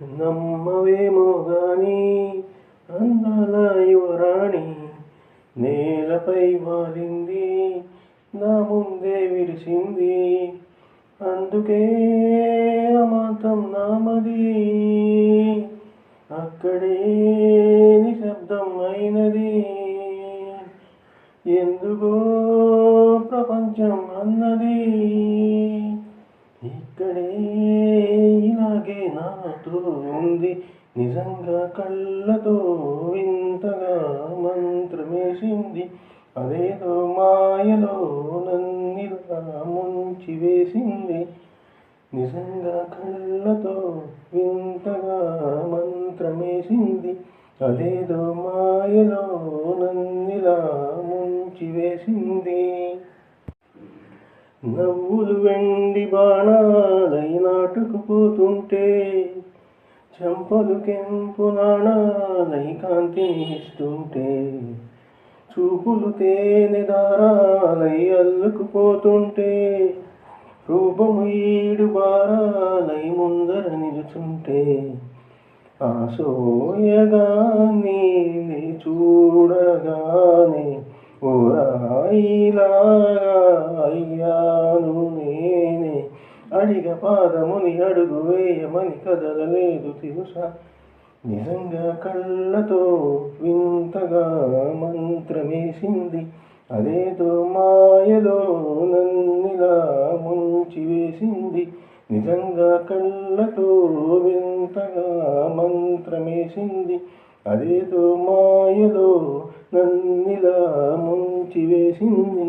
నమ్మవేమో గాని అందాల యువరాణి నేలపై వాలింది, నా ముందే విరిసింది. అందుకే అమాంతం నామది, అక్కడే నిశ్శబ్దం అయినది. ఎందుకో ప్రపంచం అన్నది, ఇక్కడే ఇలాగే నాతో ఉంది. నిజంగా కళ్ళతో వింతగా మంత్రమేసింది. అదేదో మాయలో నన్నిలా ముంచి వేసింది. నిజంగా కళ్ళతో వింతగా మంత్రమేసింది. అదేదో మాయలో నన్నిలా ముంచి వేసింది. నవ్వులు వెండి బాణాలై నాటుకుపోతుంటే, చెంపలు కెంపు నాణాలై కాంతినిస్తుంటే, చూపులు తేనె దారాలై అల్లుకుపోతుంటే, రూపము ఈడు బారాలై ముందర నిలుచుంటే, ఆ సోయగాన్ని చూడగానే ఓ రాయిలాగా అయ్యాను నేనే. అడిగ పాదముని అడుగు వేయమని కదలలేదు తెలుసా. నిజంగా కళ్ళతో వింతగా మంత్రమేసింది. అదేదో మాయలో నన్నిలా ముంచి వేసింది. నిజంగా కళ్ళతో వింతగా మంత్రమేసింది. అదేదో మాయలో నన్నిలా ముంచి వేసింది.